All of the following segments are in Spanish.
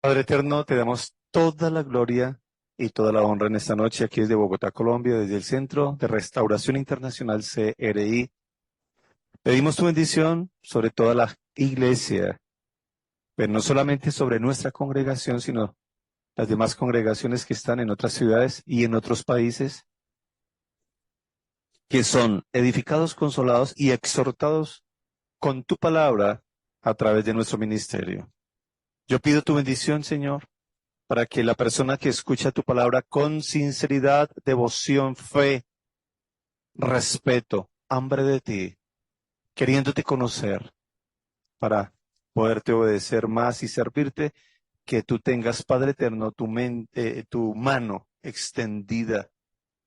Padre eterno, te damos toda la gloria y toda la honra en esta noche aquí desde Bogotá, Colombia, desde el Centro de Restauración Internacional CRI. Pedimos tu bendición sobre toda la iglesia, pero no solamente sobre nuestra congregación, sino las demás congregaciones que están en otras ciudades y en otros países, que son edificados, consolados y exhortados con tu palabra a través de nuestro ministerio. Yo pido tu bendición, Señor, para que la persona que escucha tu palabra con sinceridad, devoción, fe, respeto, hambre de ti, queriéndote conocer, para poderte obedecer más y servirte, que tú tengas, Padre eterno, tu mente, tu mano extendida,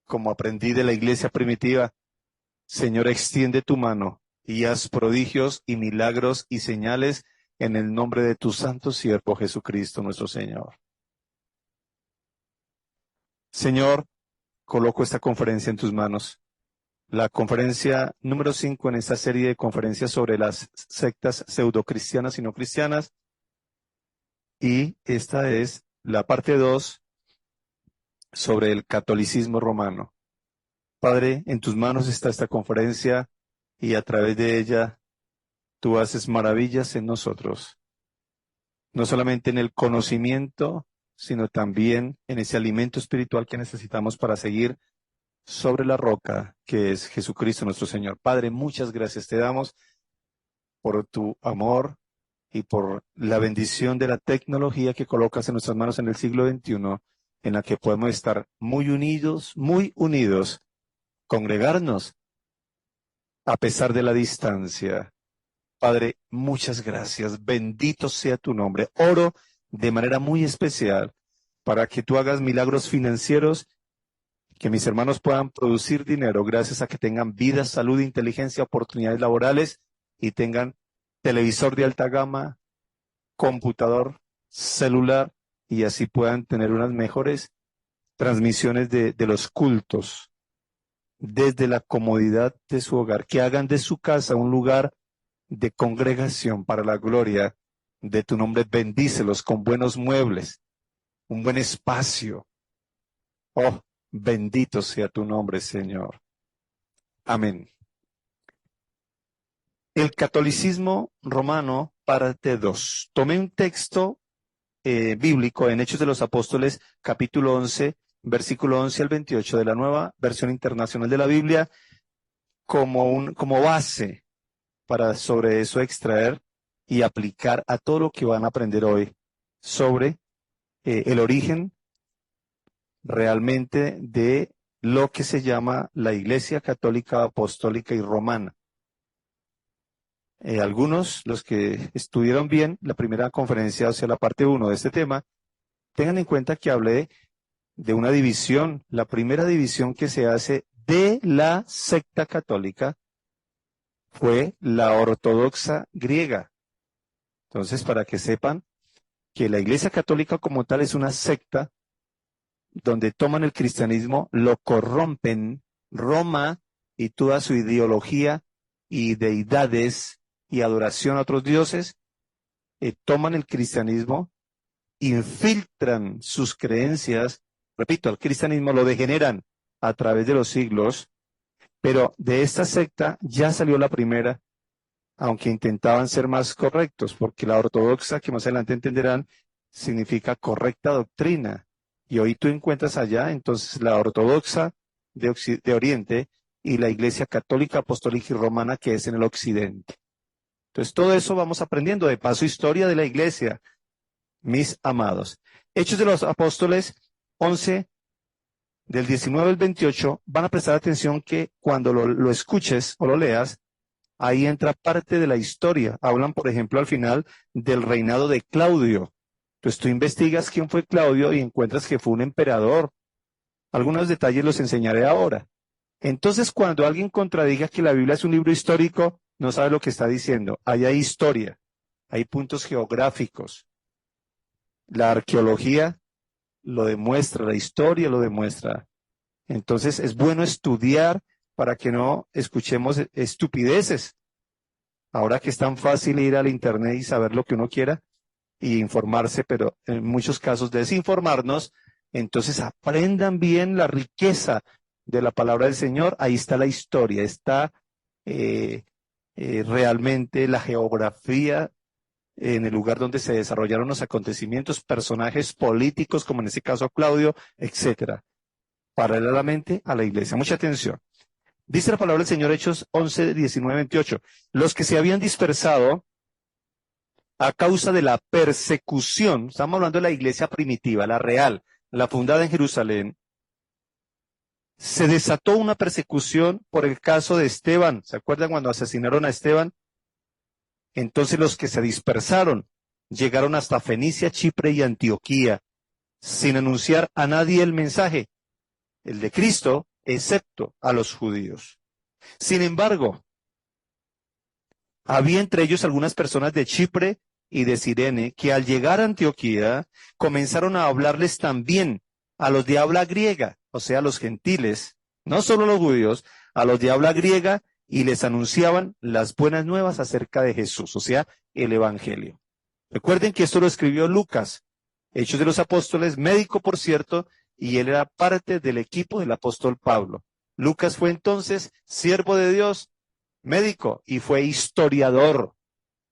como aprendí de la iglesia primitiva. Señor, extiende tu mano y haz prodigios y milagros y señales en el nombre de tu santo siervo Jesucristo, nuestro Señor. Señor, coloco esta conferencia en tus manos. La conferencia número 5 en esta serie de conferencias sobre las sectas pseudocristianas y no cristianas. Y esta es la parte 2 sobre el catolicismo romano. Padre, en tus manos está esta conferencia y a través de ella tú haces maravillas en nosotros. No solamente en el conocimiento, sino también en ese alimento espiritual que necesitamos para seguir sobre la roca que es Jesucristo nuestro Señor. Padre, muchas gracias te damos por tu amor y por la bendición de la tecnología que colocas en nuestras manos en el siglo XXI, en la que podemos estar muy unidos, congregarnos a pesar de la distancia. Padre, muchas gracias. Bendito sea tu nombre. Oro de manera muy especial para que tú hagas milagros financieros, que mis hermanos puedan producir dinero gracias a que tengan vida, salud, inteligencia, oportunidades laborales y tengan televisor de alta gama, computador, celular, y así puedan tener unas mejores transmisiones de los cultos desde la comodidad de su hogar, que hagan de su casa un lugar de congregación para la gloria de tu nombre. Bendícelos con buenos muebles, un buen espacio. Oh, bendito sea tu nombre, Señor. Amén. El catolicismo romano, parte 2. Tomé un texto bíblico en Hechos de los Apóstoles, capítulo 11, versículo 11 al 28 de la Nueva Versión Internacional de la Biblia, como base para sobre eso extraer y aplicar a todo lo que van a aprender hoy sobre el origen realmente de lo que se llama la Iglesia Católica, Apostólica y Romana. Algunos, los que estuvieron bien la primera conferencia, o sea, la parte 1 de este tema, tengan en cuenta que hablé de una división. La primera división que se hace de la secta católica fue la ortodoxa griega. Entonces, para que sepan que la Iglesia Católica como tal es una secta donde toman el cristianismo, lo corrompen, Roma y toda su ideología y deidades y adoración a otros dioses, toman el cristianismo, infiltran sus creencias, repito, al cristianismo lo degeneran a través de los siglos, pero de esta secta ya salió la primera, aunque intentaban ser más correctos, porque la ortodoxa, que más adelante entenderán, significa correcta doctrina. Y hoy tú encuentras allá, entonces, la ortodoxa de Oriente y la Iglesia Católica, Apostólica y Romana, que es en el Occidente. Entonces, todo eso vamos aprendiendo. De paso, historia de la Iglesia, mis amados. Hechos de los Apóstoles 11, del 19 al 28, van a prestar atención que cuando lo escuches o lo leas, ahí entra parte de la historia. Hablan, por ejemplo, al final del reinado de Claudio. Entonces tú investigas quién fue Claudio y encuentras que fue un emperador. Algunos detalles los enseñaré ahora. Entonces, cuando alguien contradiga que la Biblia es un libro histórico, no sabe lo que está diciendo. Ahí hay historia, hay puntos geográficos. La arqueología lo demuestra, la historia lo demuestra. Entonces, es bueno estudiar para que no escuchemos estupideces. Ahora que es tan fácil ir al internet y saber lo que uno quiera, y informarse, pero en muchos casos desinformarnos. Entonces aprendan bien la riqueza de la palabra del Señor. Ahí está la historia, está eh, realmente la geografía en el lugar donde se desarrollaron los acontecimientos, personajes políticos, como en este caso Claudio, etcétera, paralelamente a la iglesia. Mucha atención. Dice la palabra del Señor, Hechos 11, 19, 28. Los que se habían dispersado a causa de la persecución, estamos hablando de la iglesia primitiva, la real, la fundada en Jerusalén, se desató una persecución por el caso de Esteban. ¿Se acuerdan cuando asesinaron a Esteban? Entonces los que se dispersaron llegaron hasta Fenicia, Chipre y Antioquía, sin anunciar a nadie el mensaje, el de Cristo, excepto a los judíos. Sin embargo, había entre ellos algunas personas de Chipre y de Cirene que al llegar a Antioquía comenzaron a hablarles también a los de habla griega, o sea, a los gentiles, no solo los judíos, a los de habla griega, y les anunciaban las buenas nuevas acerca de Jesús, o sea, el Evangelio. Recuerden que esto lo escribió Lucas, Hechos de los Apóstoles, médico por cierto, y él era parte del equipo del apóstol Pablo. Lucas fue entonces siervo de Dios, médico, y fue historiador.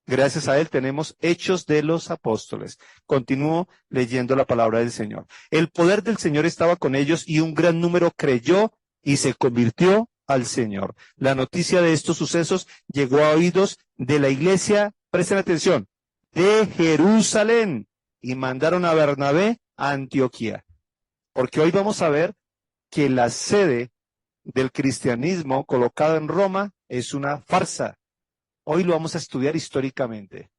Gracias a él tenemos Hechos de los Apóstoles. Continúo leyendo la palabra del Señor. El poder del Señor estaba con ellos y un gran número creyó y se convirtió al Señor. La noticia de estos sucesos llegó a oídos de la iglesia, presten atención, de Jerusalén, y mandaron a Bernabé a Antioquía. Porque hoy vamos a ver que la sede del cristianismo colocada en Roma es una farsa. Hoy lo vamos a estudiar históricamente.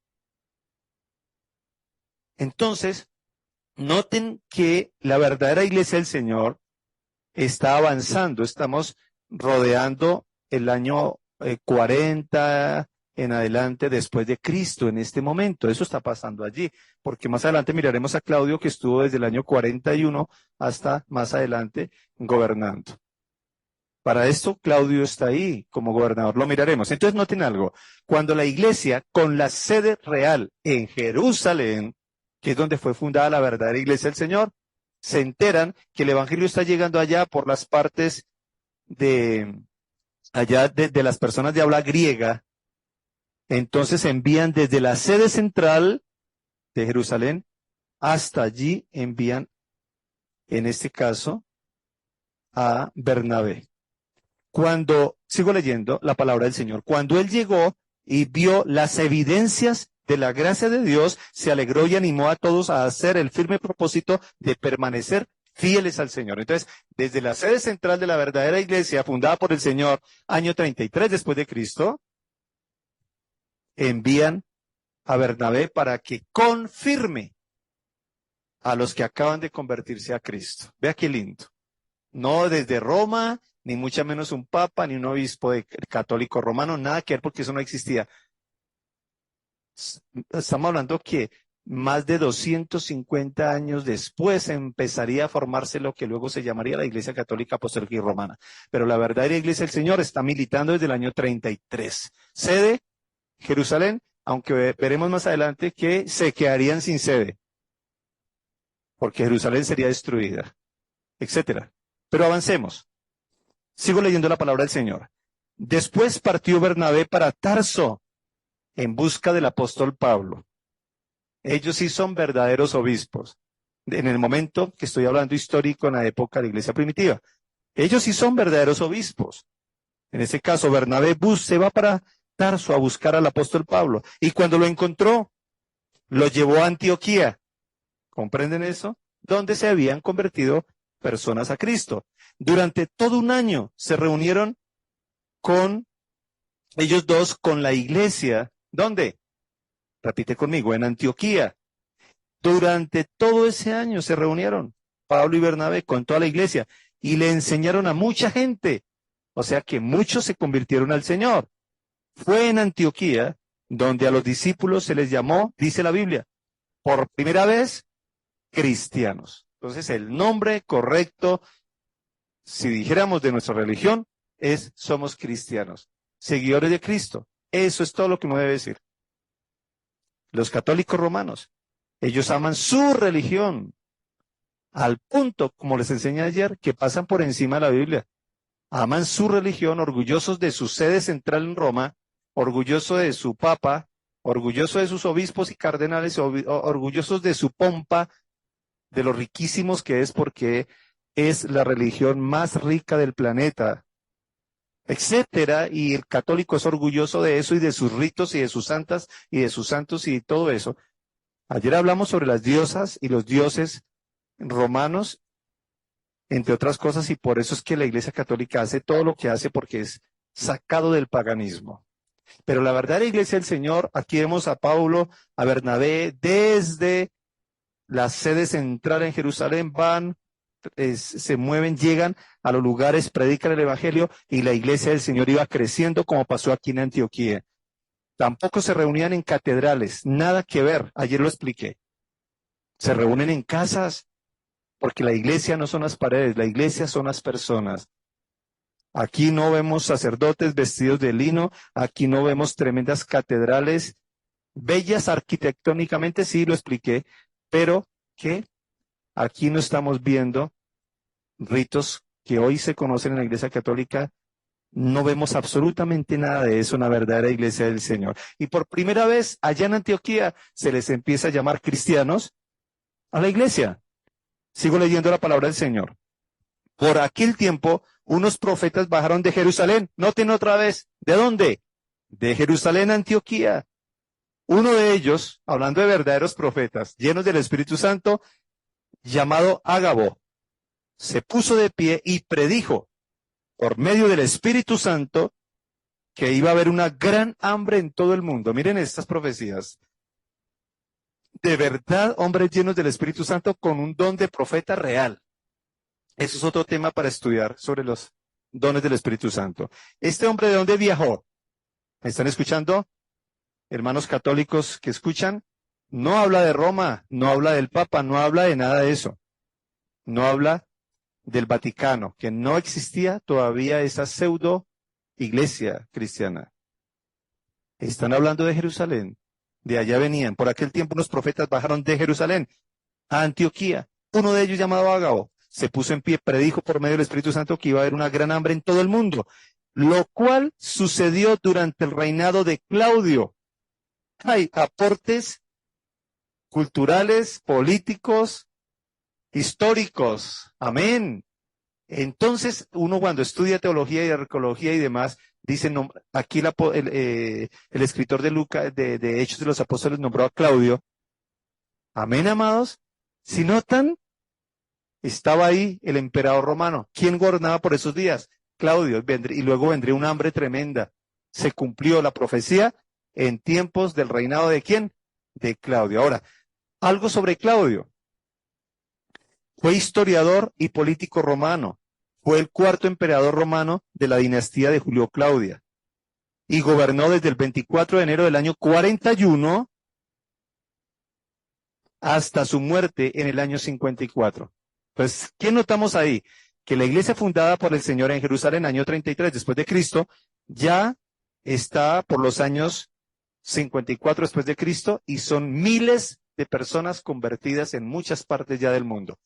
Entonces, noten que la verdadera iglesia del Señor está avanzando. Estamos rodeando el año 40 en adelante después de Cristo en este momento. Eso está pasando allí, porque más adelante miraremos a Claudio, que estuvo desde el año 41 hasta más adelante gobernando. Para esto Claudio está ahí como gobernador, lo miraremos. Entonces noten algo, cuando la iglesia con la sede real en Jerusalén, que es donde fue fundada la verdadera iglesia del Señor, se enteran que el evangelio está llegando allá por las partes de las personas de habla griega, entonces envían desde la sede central de Jerusalén hasta allí, envían en este caso a Bernabé. Sigo leyendo la palabra del Señor, cuando él llegó y vio las evidencias de la gracia de Dios, se alegró y animó a todos a hacer el firme propósito de permanecer fieles al Señor. Entonces, desde la sede central de la verdadera iglesia, fundada por el Señor, año 33 después de Cristo, envían a Bernabé para que confirme a los que acaban de convertirse a Cristo. Vea qué lindo. No desde Roma, ni mucho menos un papa, ni un obispo católico romano, nada que ver, porque eso no existía. Estamos hablando que más de 250 años después empezaría a formarse lo que luego se llamaría la Iglesia Católica Apostólica y Romana. Pero la verdadera Iglesia del Señor está militando desde el año 33. Sede, Jerusalén, aunque veremos más adelante que se quedarían sin sede, porque Jerusalén sería destruida, etcétera. Pero avancemos. Sigo leyendo la palabra del Señor. Después partió Bernabé para Tarso en busca del apóstol Pablo. Ellos sí son verdaderos obispos. En el momento que estoy hablando histórico, en la época de la iglesia primitiva. Ellos sí son verdaderos obispos. En ese caso, Bernabé se va para Tarso a buscar al apóstol Pablo. Y cuando lo encontró, lo llevó a Antioquía. ¿Comprenden eso? Donde se habían convertido personas a Cristo. Durante todo un año se reunieron con ellos dos, con la iglesia. ¿Dónde? Repite conmigo, en Antioquía. Durante todo ese año se reunieron Pablo y Bernabé con toda la iglesia y le enseñaron a mucha gente. O sea que muchos se convirtieron al Señor. Fue en Antioquía donde a los discípulos se les llamó, dice la Biblia, por primera vez, cristianos. Entonces el nombre correcto, si dijéramos de nuestra religión, es somos cristianos, seguidores de Cristo. Eso es todo lo que uno debe decir. Los católicos romanos Ellos aman su religión, al punto, como les enseñé ayer, que pasan por encima de la Biblia. Aman su religión, orgullosos de su sede central en Roma, orgullosos de su papa, orgullosos de sus obispos y cardenales, orgullosos de su pompa, de lo riquísimos que es, porque es la religión más rica del planeta, etcétera, y el católico es orgulloso de eso y de sus ritos y de sus santas y de sus santos y todo eso. Ayer hablamos sobre las diosas y los dioses romanos, entre otras cosas, y por eso es que la Iglesia Católica hace todo lo que hace, porque es sacado del paganismo. Pero la verdadera Iglesia del Señor, aquí vemos a Pablo, a Bernabé, desde la sede central en Jerusalén, se mueven, llegan a los lugares, predican el Evangelio, y la Iglesia del Señor iba creciendo, como pasó aquí en Antioquía. Tampoco se reunían en catedrales, nada que ver, ayer lo expliqué. Se reúnen en casas, porque la iglesia no son las paredes, la iglesia son las personas. Aquí no vemos sacerdotes vestidos de lino, aquí no vemos tremendas catedrales, bellas arquitectónicamente, sí lo expliqué, pero que aquí no estamos viendo ritos que hoy se conocen en la Iglesia Católica. No vemos absolutamente nada de eso en la verdadera Iglesia del Señor. Y por primera vez allá en Antioquía se les empieza a llamar cristianos a la iglesia. Sigo leyendo la palabra del Señor. Por aquel tiempo, unos profetas bajaron de Jerusalén. Noten otra vez, ¿de dónde? De Jerusalén a Antioquía. Uno de ellos, hablando de verdaderos profetas, llenos del Espíritu Santo, llamado Ágabo, se puso de pie y predijo por medio del Espíritu Santo que iba a haber una gran hambre en todo el mundo. Miren estas profecías. De verdad, hombres llenos del Espíritu Santo con un don de profeta real. Eso es otro tema para estudiar sobre los dones del Espíritu Santo. ¿Este hombre de dónde viajó? ¿Me están escuchando? Hermanos católicos que escuchan, no habla de Roma, no habla del Papa, no habla de nada de eso. No habla del Vaticano, que no existía todavía esa pseudo iglesia cristiana. Están hablando de Jerusalén. De allá venían. Por aquel tiempo unos profetas bajaron de Jerusalén a Antioquía. Uno de ellos, llamado Ágabo, se puso en pie, predijo por medio del Espíritu Santo que iba a haber una gran hambre en todo el mundo, lo cual sucedió durante el reinado de Claudio. Hay aportes culturales, políticos, históricos. Amén. Entonces, uno cuando estudia teología y arqueología y demás, dice, no, aquí el escritor de Lucas, de Hechos de los Apóstoles, nombró a Claudio. Amén, amados. Si notan, estaba ahí el emperador romano. ¿Quién gobernaba por esos días? Claudio. Y luego vendría una hambre tremenda. Se cumplió la profecía en tiempos del reinado de ¿quién? De Claudio. Ahora, algo sobre Claudio. Fue historiador y político romano. Fue el cuarto emperador romano de la dinastía de Julio Claudia. Y gobernó desde el 24 de enero del año 41 hasta su muerte en el año 54. Pues, ¿qué notamos ahí? Que la iglesia fundada por el Señor en Jerusalén, año 33 después de Cristo, ya está por los años 54 después de Cristo, y son miles de personas convertidas en muchas partes ya del mundo.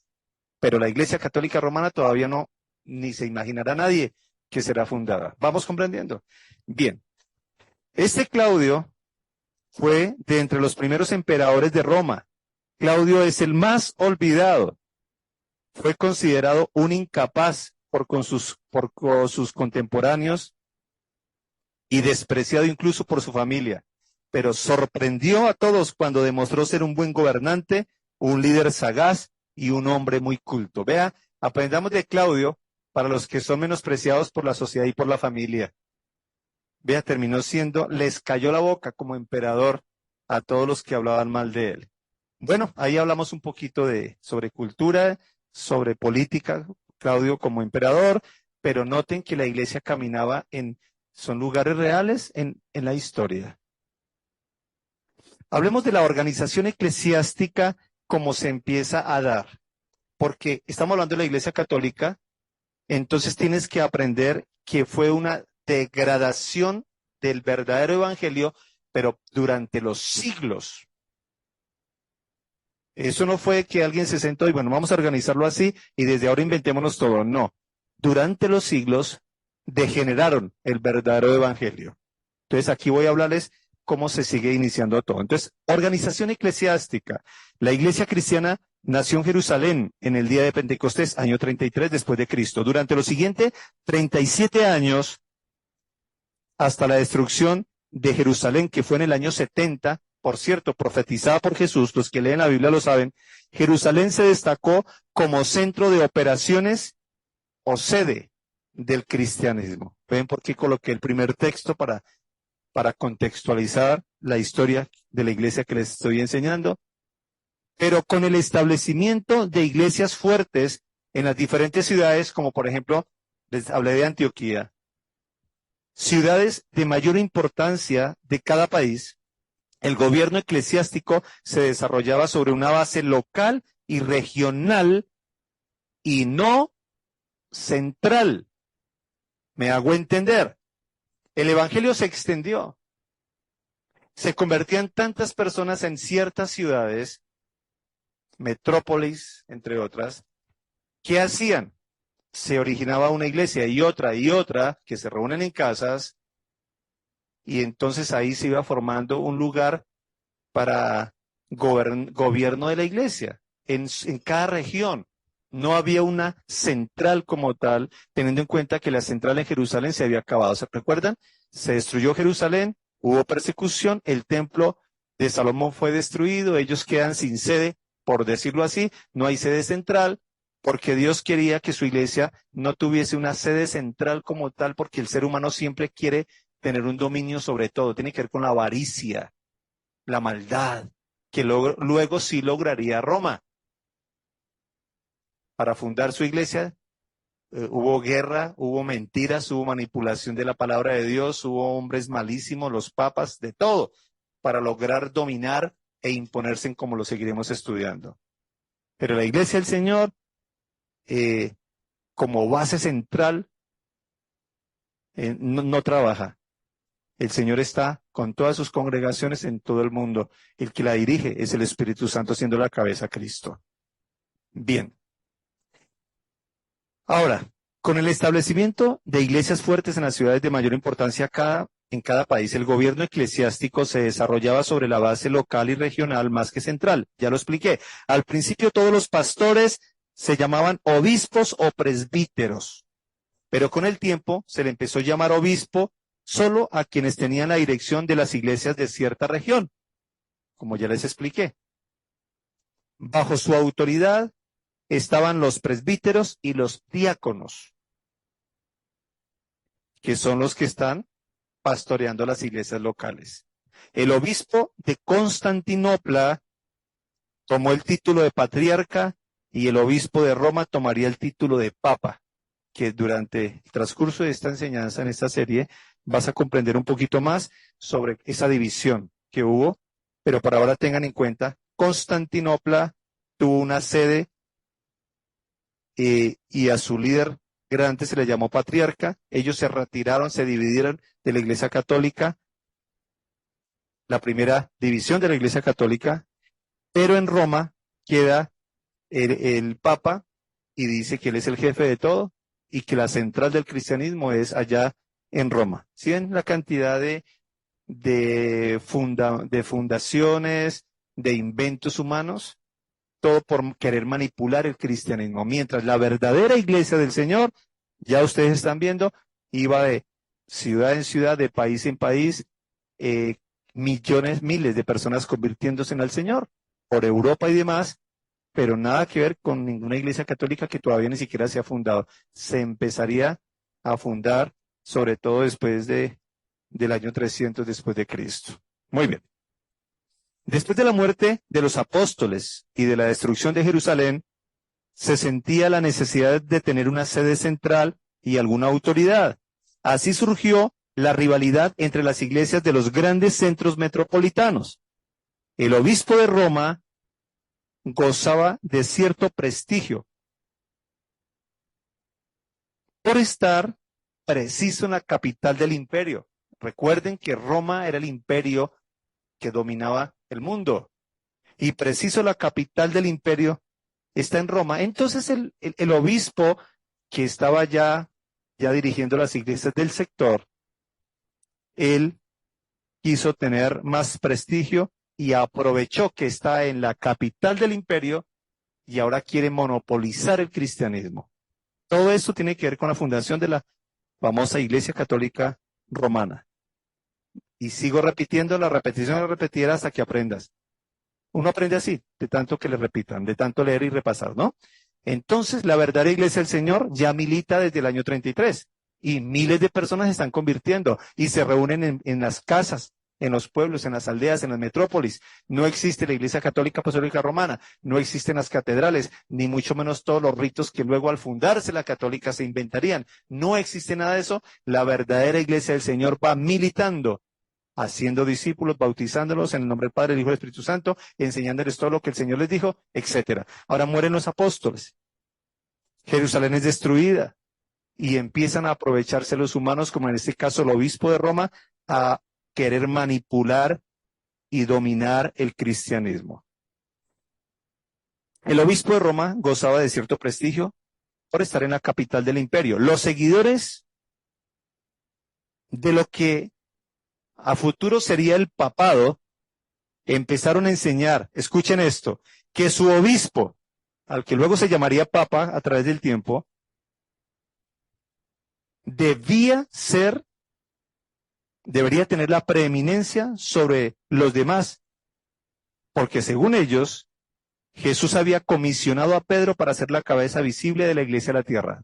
Pero la Iglesia Católica Romana todavía no, ni se imaginará nadie que será fundada. ¿Vamos comprendiendo? Bien. Este Claudio fue de entre los primeros emperadores de Roma. Claudio es el más olvidado. Fue considerado un incapaz por sus contemporáneos y despreciado incluso por su familia. Pero sorprendió a todos cuando demostró ser un buen gobernante, un líder sagaz y un hombre muy culto. Vea, aprendamos de Claudio para los que son menospreciados por la sociedad y por la familia. Vea, terminó siendo, les cayó la boca como emperador a todos los que hablaban mal de él. Bueno, ahí hablamos un poquito sobre cultura, sobre política, Claudio como emperador, pero noten que la iglesia caminaba son lugares reales en la historia. Hablemos de la organización eclesiástica como se empieza a dar, porque estamos hablando de la Iglesia Católica, entonces tienes que aprender que fue una degradación del verdadero evangelio, pero durante los siglos. Eso no fue que alguien se sentó y bueno, vamos a organizarlo así y desde ahora inventémonos todo. No. Durante los siglos degeneraron el verdadero evangelio. Entonces aquí voy a hablarles cómo se sigue iniciando todo. Entonces, organización eclesiástica. La iglesia cristiana nació en Jerusalén en el día de Pentecostés, año 33 después de Cristo. Durante los siguientes 37 años, hasta la destrucción de Jerusalén, que fue en el año 70, por cierto, profetizada por Jesús, los que leen la Biblia lo saben, Jerusalén se destacó como centro de operaciones o sede del cristianismo. ¿Ven por qué coloqué el primer texto para contextualizar la historia de la iglesia que les estoy enseñando? Pero con el establecimiento de iglesias fuertes en las diferentes ciudades, como por ejemplo, les hablé de Antioquía, ciudades de mayor importancia de cada país, el gobierno eclesiástico se desarrollaba sobre una base local y regional y no central. ¿Me hago entender? El evangelio se extendió. Se convertían tantas personas en ciertas ciudades, metrópolis, entre otras. ¿Qué hacían? Se originaba una iglesia y otra, que se reúnen en casas, y entonces ahí se iba formando un lugar para gobierno de la iglesia en cada región. No había una central como tal, teniendo en cuenta que la central en Jerusalén se había acabado. ¿Se recuerdan? Se destruyó Jerusalén, hubo persecución, el templo de Salomón fue destruido, ellos quedan sin sede, por decirlo así, no hay sede central, porque Dios quería que su iglesia no tuviese una sede central como tal, porque el ser humano siempre quiere tener un dominio sobre todo, tiene que ver con la avaricia, la maldad, que luego sí lograría Roma. Para fundar su iglesia, hubo guerra, hubo mentiras, hubo manipulación de la palabra de Dios, hubo hombres malísimos, los papas, de todo, para lograr dominar e imponerse en como lo seguiremos estudiando. Pero la iglesia del Señor, como base central, no trabaja. El Señor está con todas sus congregaciones en todo el mundo. El que la dirige es el Espíritu Santo, siendo la cabeza Cristo. Bien. Ahora, con el establecimiento de iglesias fuertes en las ciudades de mayor importancia en cada país, el gobierno eclesiástico se desarrollaba sobre la base local y regional más que central. Ya lo expliqué. Al principio todos los pastores se llamaban obispos o presbíteros, pero con el tiempo se le empezó a llamar obispo solo a quienes tenían la dirección de las iglesias de cierta región, como ya les expliqué. Bajo su autoridad estaban los presbíteros y los diáconos, que son los que están pastoreando las iglesias locales. El obispo de Constantinopla tomó el título de patriarca y el obispo de Roma tomaría el título de papa, que durante el transcurso de esta enseñanza, en esta serie, vas a comprender un poquito más sobre esa división que hubo, pero para ahora tengan en cuenta, Constantinopla tuvo una sede y a su líder grande se le llamó patriarca. Ellos se retiraron, se dividieron de la Iglesia Católica, la primera división de la Iglesia Católica, pero en Roma queda el Papa y dice que él es el jefe de todo y que la central del cristianismo es allá en Roma. ¿Sí ven la cantidad de fundaciones, de inventos humanos? Todo por querer manipular el cristianismo. Mientras la verdadera iglesia del Señor, ya ustedes están viendo, iba de ciudad en ciudad, de país en país, millones, miles de personas convirtiéndose en el Señor, por Europa y demás, pero nada que ver con ninguna iglesia católica que todavía ni siquiera se ha fundado. Se empezaría a fundar, sobre todo después del año 300 después de Cristo. Muy bien. Después de la muerte de los apóstoles y de la destrucción de Jerusalén, se sentía la necesidad de tener una sede central y alguna autoridad. Así surgió la rivalidad entre las iglesias de los grandes centros metropolitanos. El obispo de Roma gozaba de cierto prestigio por estar preciso en la capital del imperio. Recuerden que Roma era el imperio que dominaba el mundo. y preciso la capital del imperio está en Roma. Entonces el obispo que estaba ya dirigiendo las iglesias del sector, él quiso tener más prestigio y aprovechó que está en la capital del imperio y ahora quiere monopolizar el cristianismo. Todo esto tiene que ver con la fundación de la famosa Iglesia Católica Romana. Y sigo repitiendo, la repetición la repetirá hasta que aprendas. Uno aprende así, de tanto que le repitan, de tanto leer y repasar, ¿no? Entonces, la verdadera Iglesia del Señor ya milita desde el año 33 y miles de personas se están convirtiendo y se reúnen en las casas, en los pueblos, en las aldeas, en las metrópolis. No existe la Iglesia Católica Apostólica Romana, no existen las catedrales, ni mucho menos todos los ritos que luego al fundarse la católica se inventarían. No existe nada de eso. La verdadera Iglesia del Señor va militando, haciendo discípulos, bautizándolos en el nombre del Padre, del Hijo y del Espíritu Santo, enseñándoles todo lo que el Señor les dijo, etcétera. Ahora mueren los apóstoles. Jerusalén es destruida y empiezan a aprovecharse los humanos, como en este caso el obispo de Roma, a querer manipular y dominar el cristianismo. El obispo de Roma gozaba de cierto prestigio por estar en la capital del imperio. Los seguidores de lo que a futuro sería el papado, empezaron a enseñar, escuchen esto, que su obispo, al que luego se llamaría papa a través del tiempo, debería tener la preeminencia sobre los demás, porque según ellos, Jesús había comisionado a Pedro para ser la cabeza visible de la iglesia de la tierra.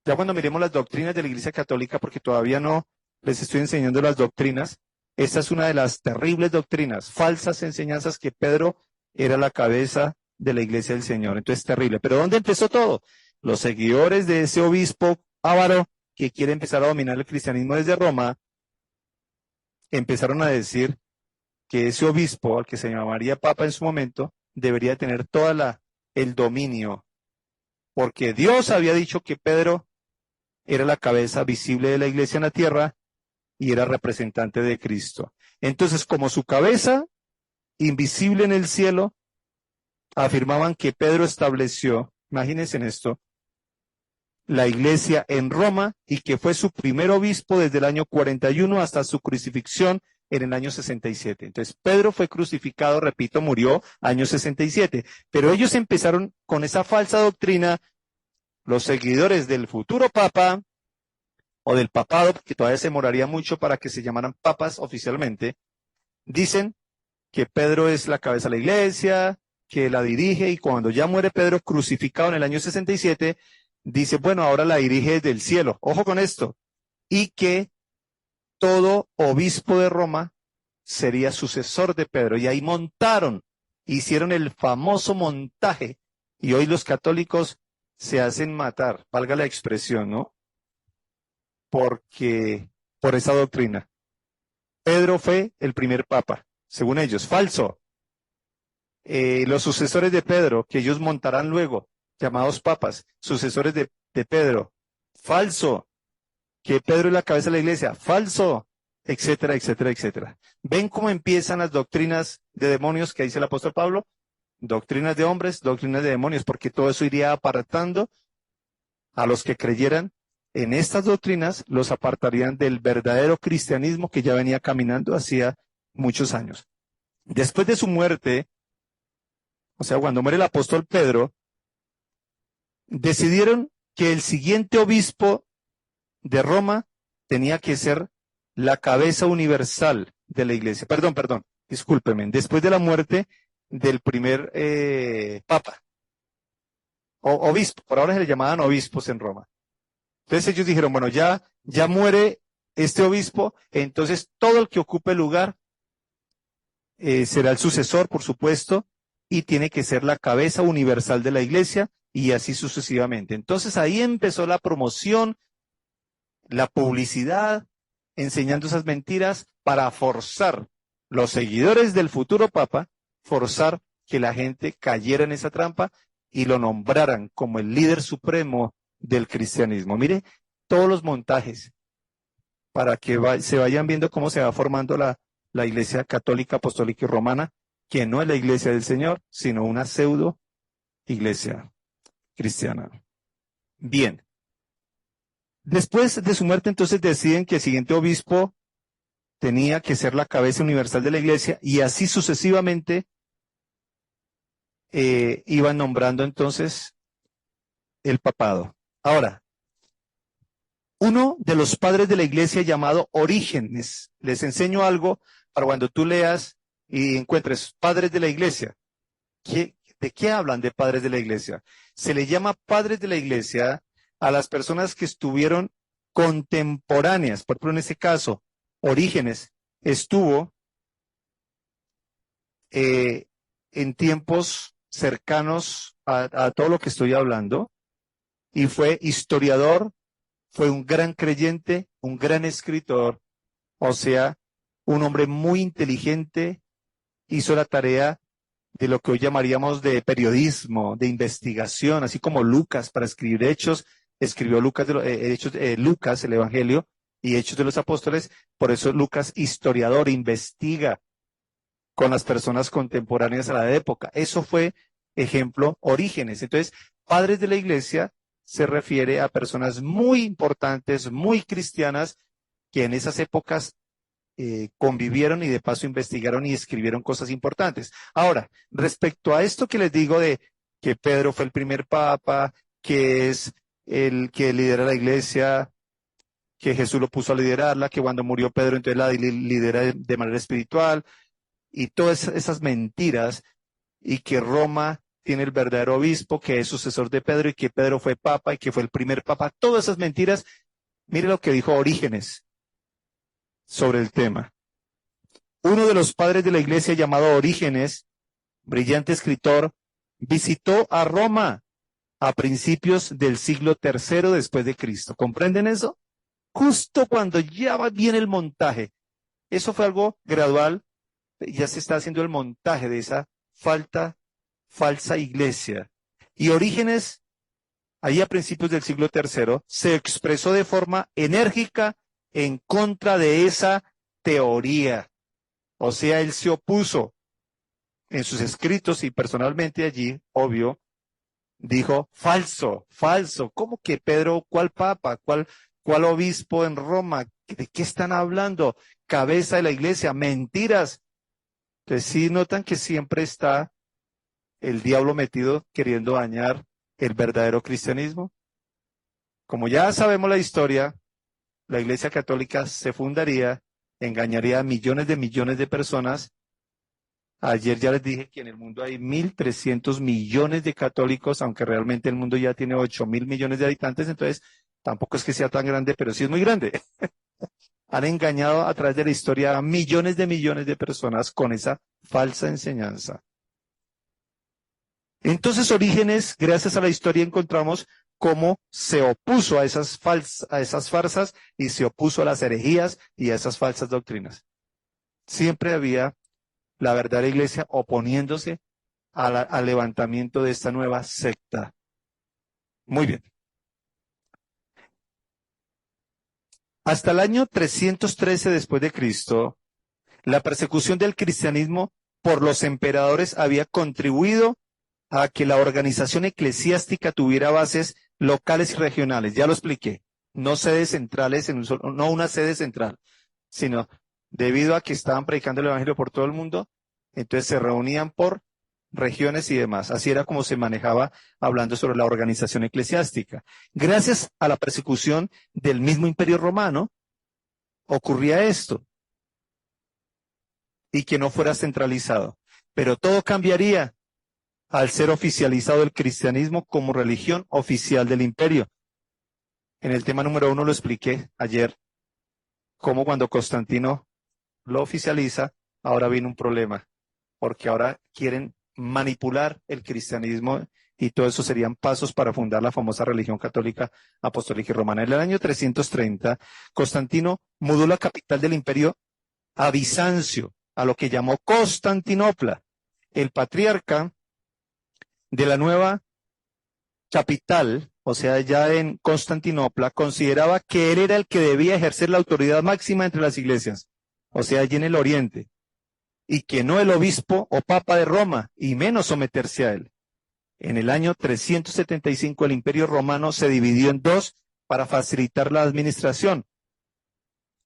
Ya cuando miremos las doctrinas de la Iglesia Católica, porque todavía no les estoy enseñando las doctrinas, esta es una de las terribles doctrinas, falsas enseñanzas que Pedro era la cabeza de la Iglesia del Señor. Entonces, terrible. ¿Pero dónde empezó todo? Los seguidores de ese obispo avaro que quiere empezar a dominar el cristianismo desde Roma, empezaron a decir que ese obispo, al que se llamaría papa en su momento, debería tener el dominio, porque Dios había dicho que Pedro era la cabeza visible de la iglesia en la tierra y era representante de Cristo. Entonces, como su cabeza invisible en el cielo, afirmaban que Pedro estableció, imagínense en esto, la iglesia en Roma y que fue su primer obispo desde el año 41 hasta su crucifixión en el año 67. Entonces, Pedro fue crucificado, repito, murió año 67. Pero ellos empezaron con esa falsa doctrina, los seguidores del futuro papa o del papado, porque todavía se demoraría mucho para que se llamaran papas oficialmente, dicen que Pedro es la cabeza de la iglesia, que la dirige, y cuando ya muere Pedro crucificado en el año 67, dice, bueno, ahora la dirige desde el cielo. Ojo con esto. Y que todo obispo de Roma sería sucesor de Pedro. Y ahí hicieron el famoso montaje. Y hoy los católicos se hacen matar, valga la expresión, ¿no? Por esa doctrina. Pedro fue el primer papa, según ellos. Falso. Los sucesores de Pedro, que ellos montarán luego, llamados papas, sucesores de Pedro. Falso. Que Pedro es la cabeza de la iglesia. Falso. Etcétera, etcétera, etcétera. ¿Ven cómo empiezan las doctrinas de demonios que dice el apóstol Pablo? Doctrinas de hombres, doctrinas de demonios, porque todo eso iría apartando a los que creyeran en estas doctrinas, los apartarían del verdadero cristianismo que ya venía caminando hacía muchos años. Después de su muerte, o sea, cuando muere el apóstol Pedro, decidieron que el siguiente obispo de Roma tenía que ser la cabeza universal de la iglesia. Perdón, discúlpenme. Después de la muerte del primer papa, o obispo, por ahora se le llamaban obispos en Roma. Entonces ellos dijeron, bueno, ya muere este obispo, entonces todo el que ocupe el lugar será el sucesor, por supuesto, y tiene que ser la cabeza universal de la iglesia, y así sucesivamente. Entonces ahí empezó la promoción, la publicidad, enseñando esas mentiras para forzar los seguidores del futuro papa, forzar que la gente cayera en esa trampa y lo nombraran como el líder supremo del cristianismo. Mire todos los montajes para que se vayan viendo cómo se va formando la iglesia católica, apostólica y romana que no es la iglesia del Señor, sino una pseudo iglesia cristiana. Bien. Después de su muerte, entonces deciden que el siguiente obispo tenía que ser la cabeza universal de la iglesia y así sucesivamente iban nombrando entonces el papado. Ahora, uno de los padres de la iglesia llamado Orígenes, les enseño algo para cuando tú leas y encuentres padres de la iglesia. ¿De qué hablan de padres de la iglesia? Se le llama padres de la iglesia a las personas que estuvieron contemporáneas. Por ejemplo, en ese caso, Orígenes estuvo en tiempos cercanos a todo lo que estoy hablando y fue historiador, fue un gran creyente, un gran escritor, o sea, un hombre muy inteligente, hizo la tarea de lo que hoy llamaríamos de periodismo, de investigación, así como Lucas para escribir Hechos, escribió Lucas, Lucas, el Evangelio, y Hechos de los Apóstoles, por eso Lucas, historiador, investiga con las personas contemporáneas a la época. Eso fue ejemplo Orígenes. Entonces, padres de la iglesia se refiere a personas muy importantes, muy cristianas, que en esas épocas convivieron y de paso investigaron y escribieron cosas importantes. Ahora, respecto a esto que les digo de que Pedro fue el primer papa, que es el que lidera la iglesia, que Jesús lo puso a liderarla, que cuando murió Pedro entonces la lidera de manera espiritual, y todas esas mentiras, y que Roma tiene el verdadero obispo, que es sucesor de Pedro, y que Pedro fue papa, y que fue el primer papa, todas esas mentiras. Mire lo que dijo Orígenes sobre el tema. Uno de los padres de la iglesia llamado Orígenes, brillante escritor, visitó a Roma a principios del siglo III después de Cristo. ¿Comprenden eso? Justo cuando ya va bien el montaje. Eso fue algo gradual. Ya se está haciendo el montaje de esa falsa iglesia. Y Orígenes, ahí a principios del siglo III, se expresó de forma enérgica en contra de esa teoría. O sea, él se opuso en sus escritos y personalmente allí, obvio, dijo, falso, falso. ¿Cómo que Pedro, cuál papa, cuál obispo en Roma? ¿De qué están hablando? Cabeza de la iglesia, mentiras. Entonces sí notan que siempre está el diablo metido queriendo dañar el verdadero cristianismo. Como ya sabemos la historia, la Iglesia Católica se fundaría, engañaría a millones de personas. Ayer ya les dije que en el mundo hay 1.300 millones de católicos, aunque realmente el mundo ya tiene 8.000 millones de habitantes, entonces tampoco es que sea tan grande, pero sí es muy grande. Han engañado a través de la historia a millones de personas con esa falsa enseñanza. Entonces, Orígenes, gracias a la historia, encontramos cómo se opuso a esas farsas y se opuso a las herejías y a esas falsas doctrinas. Siempre había la verdadera iglesia oponiéndose al levantamiento de esta nueva secta. Muy bien. Hasta el año 313 después de Cristo, la persecución del cristianismo por los emperadores había contribuido a que la organización eclesiástica tuviera bases locales y regionales. Ya lo expliqué. No sedes centrales, no una sede central, sino debido a que estaban predicando el evangelio por todo el mundo, entonces se reunían por regiones y demás. Así era como se manejaba hablando sobre la organización eclesiástica. Gracias a la persecución del mismo Imperio Romano, ocurría esto, y que no fuera centralizado. Pero todo cambiaría al ser oficializado el cristianismo como religión oficial del imperio. En el tema número 1 lo expliqué ayer, cómo cuando Constantino lo oficializa, ahora viene un problema, porque ahora quieren manipular el cristianismo y todo eso serían pasos para fundar la famosa religión católica, apostólica y romana. En el año 330, Constantino mudó la capital del imperio a Bizancio, a lo que llamó Constantinopla. El patriarca de la nueva capital, o sea, ya en Constantinopla, consideraba que él era el que debía ejercer la autoridad máxima entre las iglesias, o sea, allí en el oriente. y que no el obispo o papa de Roma, y menos someterse a él. En el año 375 el Imperio Romano se dividió en dos para facilitar la administración,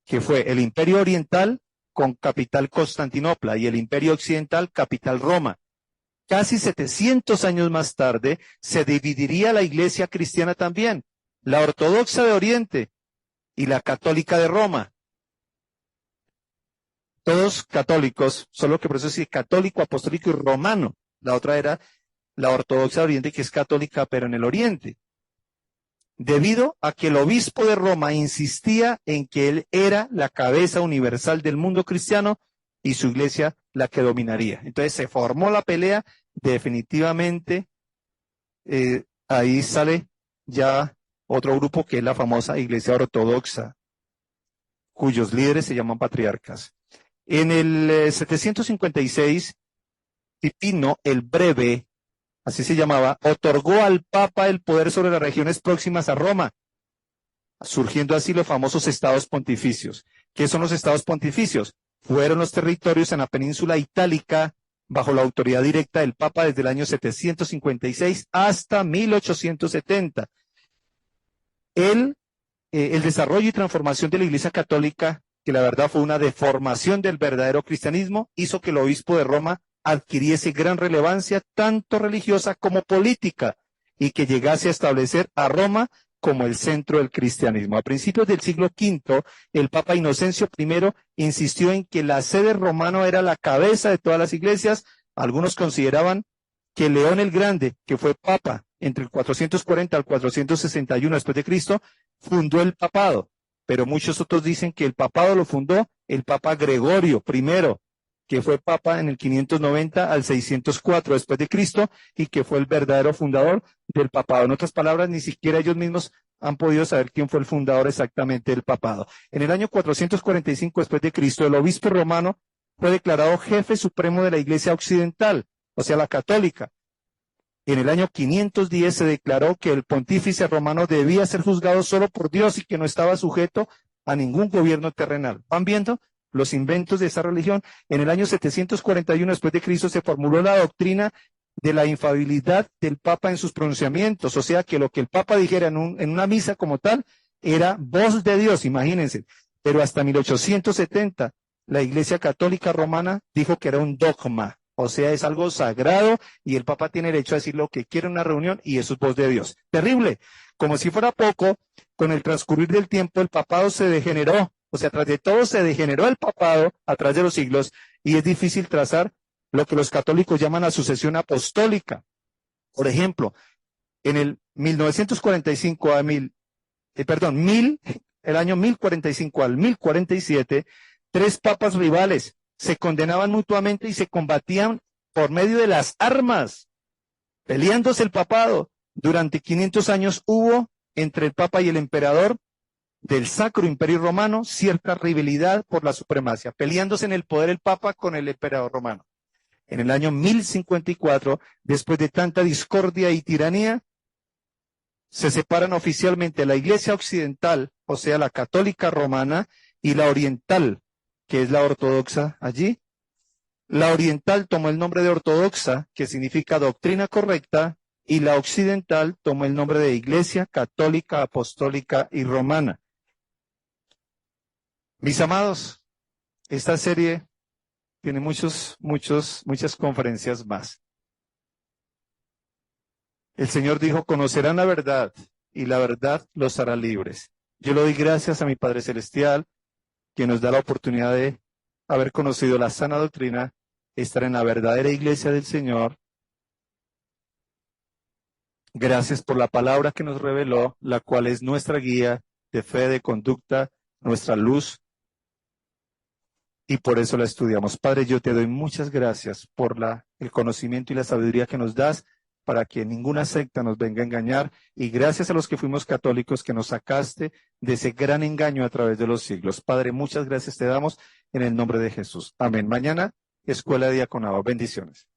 que fue el Imperio Oriental con capital Constantinopla y el Imperio Occidental capital Roma. Casi 700 años más tarde se dividiría la Iglesia cristiana también, la ortodoxa de Oriente y la católica de Roma. Todos católicos, solo que por eso sí, católico, apostólico y romano. La otra era la ortodoxa de Oriente, que es católica, pero en el Oriente. Debido a que el obispo de Roma insistía en que él era la cabeza universal del mundo cristiano y su iglesia la que dominaría. Entonces se formó la pelea, definitivamente ahí sale ya otro grupo que es la famosa iglesia ortodoxa, cuyos líderes se llaman patriarcas. En el 756, Pipino el Breve, así se llamaba, otorgó al Papa el poder sobre las regiones próximas a Roma, surgiendo así los famosos estados pontificios. ¿Qué son los estados pontificios? Fueron los territorios en la península itálica bajo la autoridad directa del Papa desde el año 756 hasta 1870. El desarrollo y transformación de la Iglesia Católica, que la verdad fue una deformación del verdadero cristianismo, hizo que el obispo de Roma adquiriese gran relevancia, tanto religiosa como política, y que llegase a establecer a Roma como el centro del cristianismo. A principios del siglo V, el Papa Inocencio I insistió en que la sede romana era la cabeza de todas las iglesias. Algunos consideraban que León el Grande, que fue papa entre el 440 al 461 después de Cristo, fundó el papado, pero muchos otros dicen que el papado lo fundó el Papa Gregorio I, que fue papa en el 590 al 604 después de Cristo y que fue el verdadero fundador del papado. En otras palabras, ni siquiera ellos mismos han podido saber quién fue el fundador exactamente del papado. En el año 445 después de Cristo, el obispo romano fue declarado jefe supremo de la Iglesia Occidental, o sea, la católica. En el año 510 se declaró que el pontífice romano debía ser juzgado solo por Dios y que no estaba sujeto a ningún gobierno terrenal. ¿Van viendo los inventos de esa religión? En el año 741 después de Cristo se formuló la doctrina de la infalibilidad del Papa en sus pronunciamientos, o sea que lo que el Papa dijera en una misa como tal era voz de Dios, imagínense. Pero hasta 1870 la Iglesia Católica Romana dijo que era un dogma, o sea, es algo sagrado y el Papa tiene derecho a decir lo que quiere en una reunión y eso es voz de Dios. Terrible. Como si fuera poco, con el transcurrir del tiempo el papado se degeneró. O sea, tras de todo se degeneró el papado a través de los siglos y es difícil trazar lo que los católicos llaman la sucesión apostólica. Por ejemplo, en el 1945 a el año 1045 al 1047, tres papas rivales se condenaban mutuamente y se combatían por medio de las armas, peleándose el papado. Durante 500 años hubo entre el papa y el emperador del Sacro Imperio Romano cierta rivalidad por la supremacia, peleándose en el poder el Papa con el emperador romano. En el año 1054, después de tanta discordia y tiranía, se separan oficialmente la Iglesia Occidental, o sea, la católica romana, y la oriental, que es la ortodoxa allí. La oriental tomó el nombre de ortodoxa, que significa doctrina correcta, y la occidental tomó el nombre de Iglesia Católica, Apostólica y Romana. Mis amados, esta serie tiene muchas conferencias más. El Señor dijo, conocerán la verdad y la verdad los hará libres. Yo le doy gracias a mi Padre Celestial, que nos da la oportunidad de haber conocido la sana doctrina, estar en la verdadera iglesia del Señor. Gracias por la palabra que nos reveló, la cual es nuestra guía de fe, de conducta, nuestra luz, y por eso la estudiamos. Padre, yo te doy muchas gracias por el conocimiento y la sabiduría que nos das para que ninguna secta nos venga a engañar, y gracias a los que fuimos católicos que nos sacaste de ese gran engaño a través de los siglos. Padre, muchas gracias te damos en el nombre de Jesús. Amén. Mañana, Escuela de Diaconado. Bendiciones.